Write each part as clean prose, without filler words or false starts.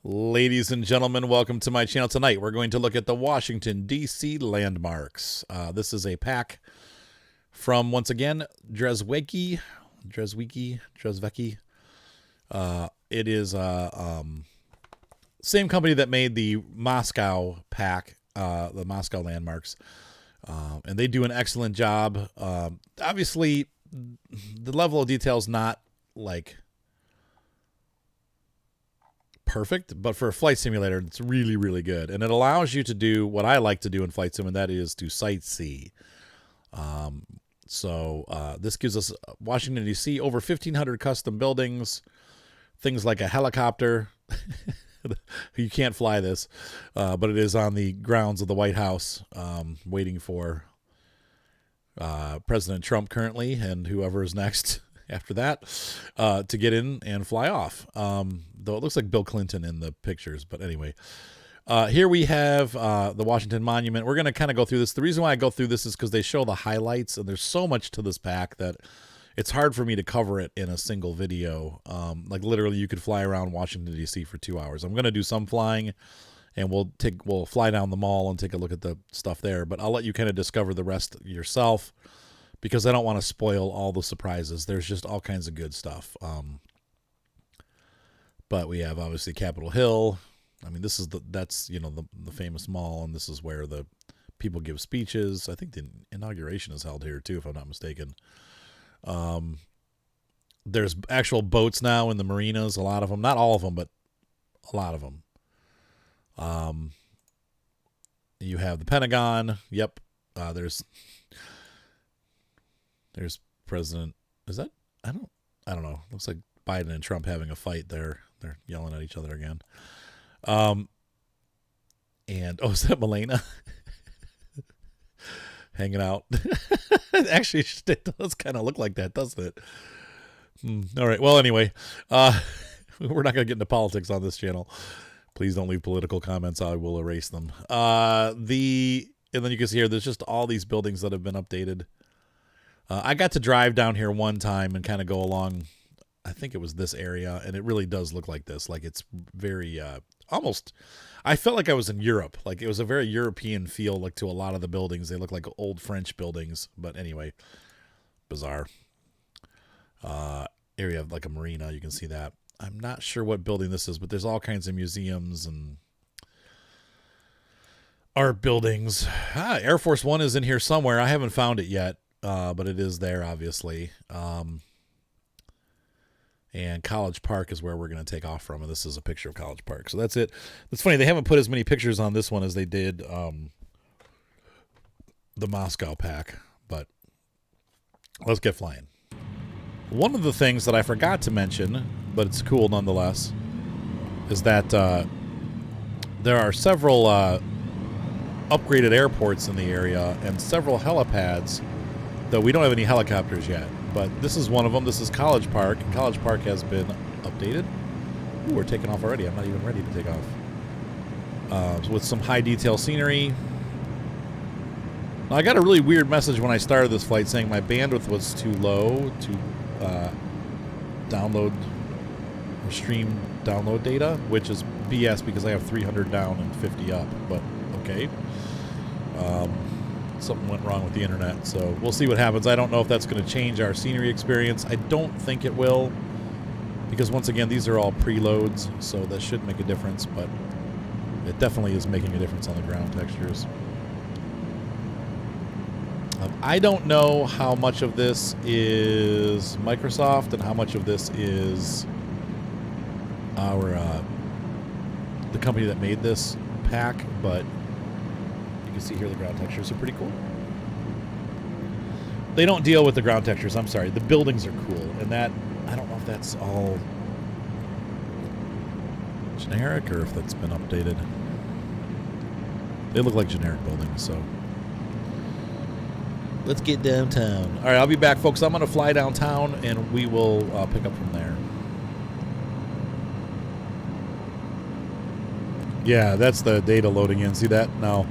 Ladies and gentlemen, welcome to my channel. Tonight we're going to look at the Washington, D.C. landmarks. This is a pack from, once again, Dreswecki. It is same company that made the Moscow pack, the Moscow landmarks. And they do an excellent job. Obviously, the level of detail is not like perfect, but for a flight simulator, it's really, really good. And it allows you to do what I like to do in flight sim, and that is to sightsee. This gives us Washington, D.C., over 1,500 custom buildings, things like a helicopter. You can't fly this, but it is on the grounds of the White House, waiting for President Trump currently and whoever is next after that to get in and fly off. Though it looks like Bill Clinton in the pictures. But anyway, here we have the Washington Monument. We're going to kind of go through this. The reason why I go through this is because they show the highlights, and there's so much to this pack that it's hard for me to cover it in a single video. Like literally you could fly around Washington, D.C. for 2 hours. I'm going to do some flying, and we'll fly down the mall and take a look at the stuff there. But I'll let you kind of discover the rest yourself, because I don't want to spoil all the surprises. There's just all kinds of good stuff. But we have obviously Capitol Hill. I mean, this is that's the famous mall, and this is where the people give speeches. I think the inauguration is held here too, if I'm not mistaken. There's actual boats now in the marinas, a lot of them, not all of them, but a lot of them. You have the Pentagon. Yep. There's President. Is that? I don't know. Looks like Biden and Trump having a fight there. They're yelling at each other again. And is that Milena? Hanging out. Actually, it does kind of look like that, doesn't it? All right. Well, anyway, we're not going to get into politics on this channel. Please don't leave political comments. I will erase them. And then you can see here, there's just all these buildings that have been updated. I got to drive down here one time and kind of go along, I think it was this area, and it really does look like this. Like it's very, almost, I felt like I was in Europe. Like it was a very European feel, like to a lot of the buildings. They look like old French buildings, but anyway, bizarre. Here you have like a marina. You can see that. I'm not sure what building this is, but there's all kinds of museums and art buildings. Air Force One is in here somewhere. I haven't found it yet, but it is there, obviously. And College Park is where we're going to take off from, and this is a picture of College Park. So that's it. It's funny, they haven't put as many pictures on this one as they did the Moscow pack, but let's get flying. One of the things that I forgot to mention, but it's cool nonetheless, is that there are several upgraded airports in the area and several helipads, though we don't have any helicopters yet. But this is one of them. This is College Park. College Park has been updated. Ooh, we're taking off already. I'm not even ready to take off. With some high detail scenery. Now, I got a really weird message when I started this flight saying my bandwidth was too low to download or stream download data, which is BS because I have 300 down and 50 up. But okay. Something went wrong with the internet, so we'll see what happens. I don't know if that's going to change our scenery experience. I don't think it will, because once again, these are all preloads, so that should make a difference, but it definitely is making a difference on the ground textures. I don't know how much of this is Microsoft and how much of this is the company that made this pack, but you can see here the ground textures are pretty cool. They don't deal with the ground textures, I'm sorry. The buildings are cool, and that, I don't know if that's all generic or if that's been updated. They look like generic buildings, so. Let's get downtown. All right, I'll be back, folks. I'm going to fly downtown, and we will pick up from there. Yeah, that's the data loading in. See that? No.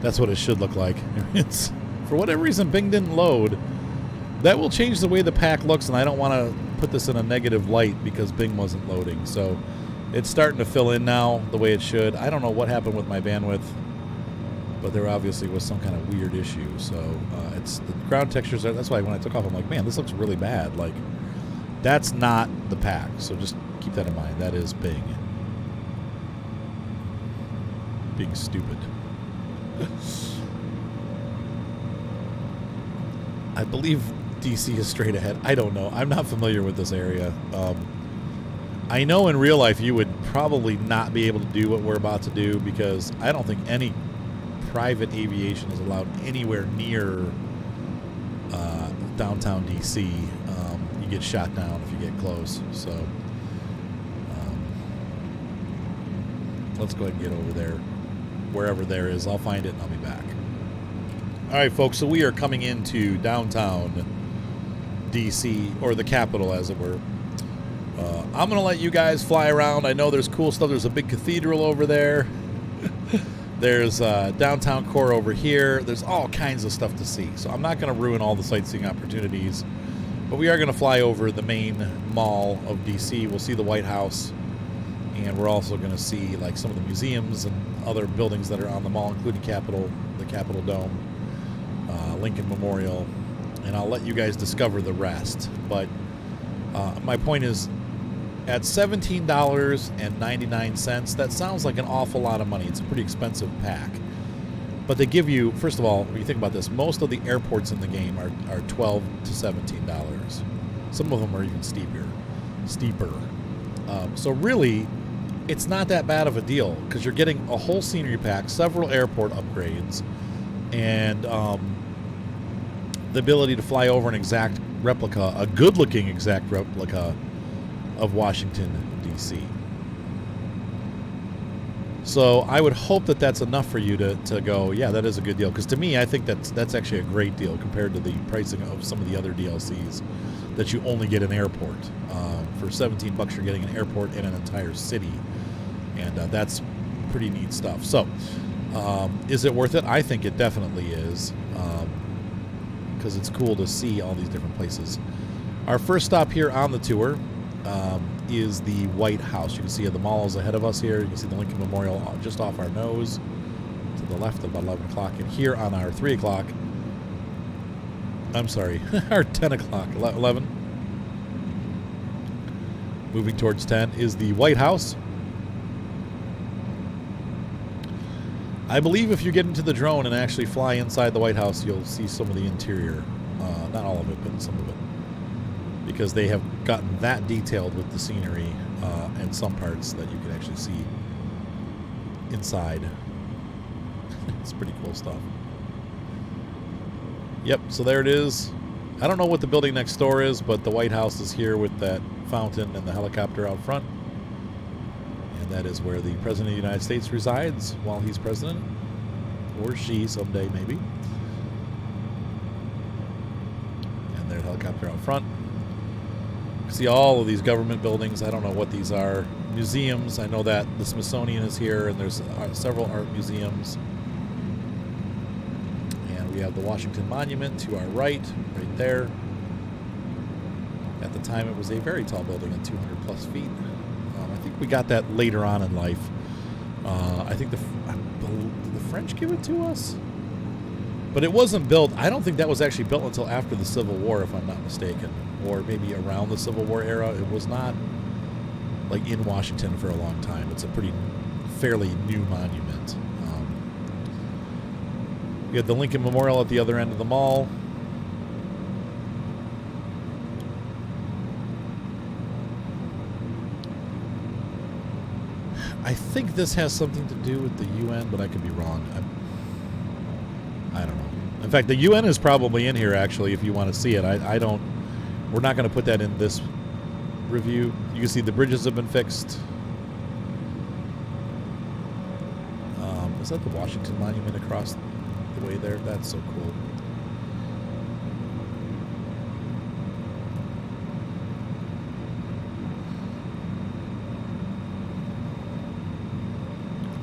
That's what it should look like. It's, for whatever reason, Bing didn't load. That will change the way the pack looks, and I don't want to put this in a negative light because Bing wasn't loading. So It's starting to fill in now the way it should. I don't know what happened with my bandwidth, but there obviously was some kind of weird issue. So it's the ground textures. That's why when I took off, I'm like, man, this looks really bad. Like, that's not the pack. So just keep that in mind. That is Bing being stupid. I believe DC is straight ahead. I don't know. I'm not familiar with this area. I know in real life you would probably not be able to do what we're about to do because I don't think any private aviation is allowed anywhere near downtown DC. You get shot down if you get close. So let's go ahead and get over there. Wherever there is, I'll find it and I'll be back. All right, folks, so we are coming into downtown DC, or the capital, as it were. I'm going to let you guys fly around. I know there's cool stuff. There's a big cathedral over there. There's downtown core over here. There's all kinds of stuff to see. So I'm not going to ruin all the sightseeing opportunities. But we are going to fly over the main mall of DC. We'll see the White House. And we're also going to see like some of the museums and other buildings that are on the mall, including the Capitol Dome, Lincoln Memorial. And I'll let you guys discover the rest. But my point is, at $17.99, that sounds like an awful lot of money. It's a pretty expensive pack. But they give you, first of all, when you think about this, most of the airports in the game are $12 to $17. Some of them are even steeper. So really, it's not that bad of a deal because you're getting a whole scenery pack, several airport upgrades, and the ability to fly over an exact replica, a good-looking exact replica of Washington, D.C. So I would hope that that's enough for you to go, yeah, that is a good deal. Because to me, I think that's actually a great deal compared to the pricing of some of the other DLCs that you only get an airport. For $17, you're getting an airport in an entire city. And that's pretty neat stuff. So is it worth it? I think it definitely is. Because it's cool to see all these different places. Our first stop here on the tour is the White House. You can see the mall is ahead of us here. You can see the Lincoln Memorial just off our nose to the left at about 11 o'clock. And here on our 3 o'clock, I'm sorry, our 10 o'clock, 11, moving towards 10, is the White House. I believe if you get into the drone and actually fly inside the White House, you'll see some of the interior. Not all of it, but some of it. Because they have gotten that detailed with the scenery and some parts that you can actually see inside. It's pretty cool stuff. Yep, so there it is. I don't know what the building next door is, but the White House is here with that fountain and the helicopter out front. And that is where the President of the United States resides while he's president. Or she someday, maybe. And there's a helicopter out front. See all of these government buildings. I don't know what these are. Museums. I know that the Smithsonian is here, and there's several art museums. And we have the Washington Monument to our right there. At the time, it was a very tall building at 200 plus feet. I think we got that later on in life. I think did the French give it to us? But it wasn't built. I don't think that was actually built until after the Civil War, if I'm not mistaken. Or maybe around the Civil War era. It was not like in Washington for a long time. It's a fairly new monument. We had the Lincoln Memorial at the other end of the mall. I think this has something to do with the UN, but I could be wrong. I don't know. In fact, the UN is probably in here, actually, if you want to see it. We're not going to put that in this review. You can see the bridges have been fixed. Is that the Washington Monument across the way there? That's so cool.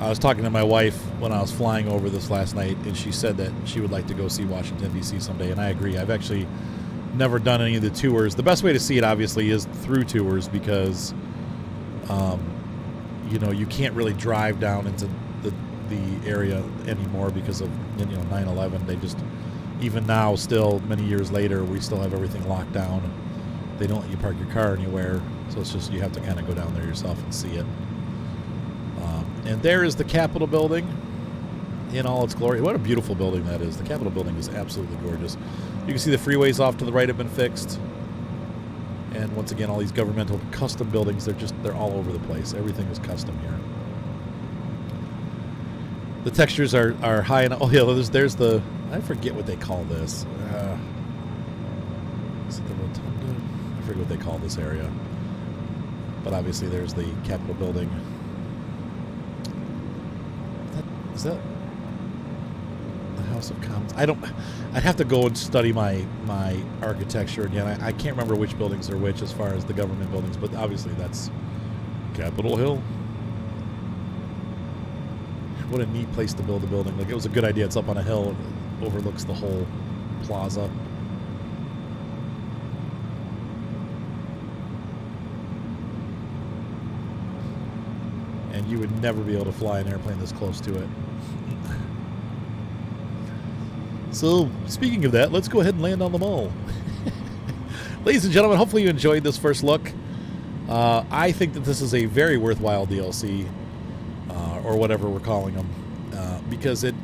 I was talking to my wife when I was flying over this last night, and she said that she would like to go see Washington, D.C. someday, and I agree. I've actually never done any of the tours. The best way to see it, obviously, is through tours because you know, you can't really drive down into the area anymore because of, you know, 9/11. They just, even now, still many years later, we still have everything locked down. They don't let you park your car anywhere, so it's just, you have to kind of go down there yourself and see it. And there is the Capitol building in all its glory. What a beautiful building that is. The Capitol building is absolutely gorgeous. You can see the freeways off to the right have been fixed. And once again, all these governmental custom buildings, they're all over the place. Everything is custom here. The textures are high enough. Oh yeah, there's the, I forget what they call this. Is it the rotunda? I forget what they call this area. But obviously there's the Capitol building. Is that the House of Commons? I'd have to go and study my architecture again. I can't remember which buildings are which as far as the government buildings, but obviously that's Capitol Hill. What a neat place to build a building. Like, it was a good idea. It's up on a hill. It overlooks the whole plaza. And you would never be able to fly an airplane this close to it. So, speaking of that, let's go ahead and land on the mall. Ladies and gentlemen, hopefully you enjoyed this first look. I think that this is a very worthwhile DLC, or whatever we're calling them, because it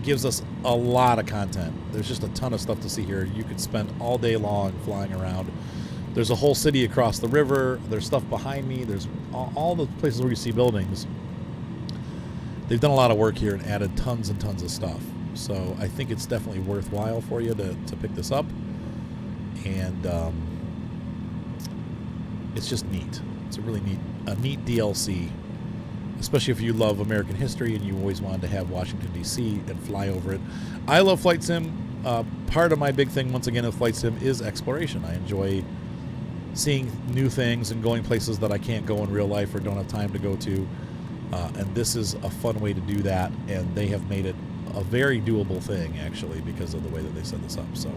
gives us a lot of content. There's just a ton of stuff to see here. You could spend all day long flying around. There's a whole city across the river. There's stuff behind me. There's all the places where you see buildings. They've done a lot of work here and added tons and tons of stuff. So I think it's definitely worthwhile for you to pick this up. And it's just neat. It's a really neat DLC, especially if you love American history and you always wanted to have Washington, D.C. and fly over it. I love Flight Sim. Part of my big thing, once again, of Flight Sim is exploration. I enjoy seeing new things and going places that I can't go in real life or don't have time to go to. And this is a fun way to do that, and they have made it a very doable thing, actually, because of the way that they set this up. So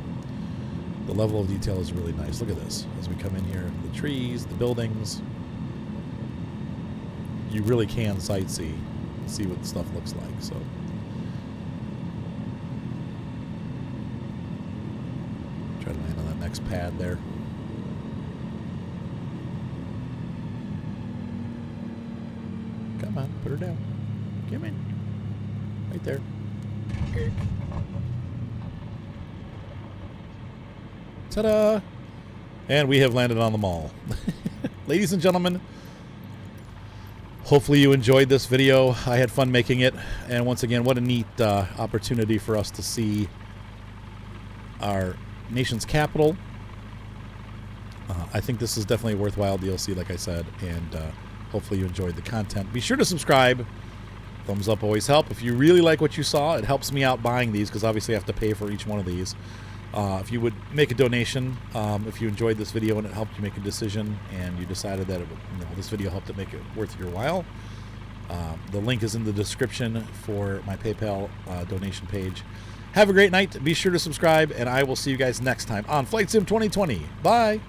the level of detail is really nice. Look at this. As we come in here, the trees, the buildings. You really can sightsee and see what the stuff looks like. So try to land on that next pad there. Come on, put her down. Come in. Right there. Ta-da! And we have landed on the mall. Ladies and gentlemen, hopefully you enjoyed this video. I had fun making it. And once again, what a neat opportunity for us to see our nation's capital. I think this is definitely a worthwhile DLC, like I said. And hopefully you enjoyed the content. Be sure to subscribe. Thumbs up always help. If you really like what you saw, it helps me out buying these, because obviously I have to pay for each one of these. If you would make a donation, if you enjoyed this video and it helped you make a decision and you decided that this video helped it make it worth your while, the link is in the description for my PayPal donation page. Have a great night. Be sure to subscribe, and I will see you guys next time on Flight Sim 2020. Bye!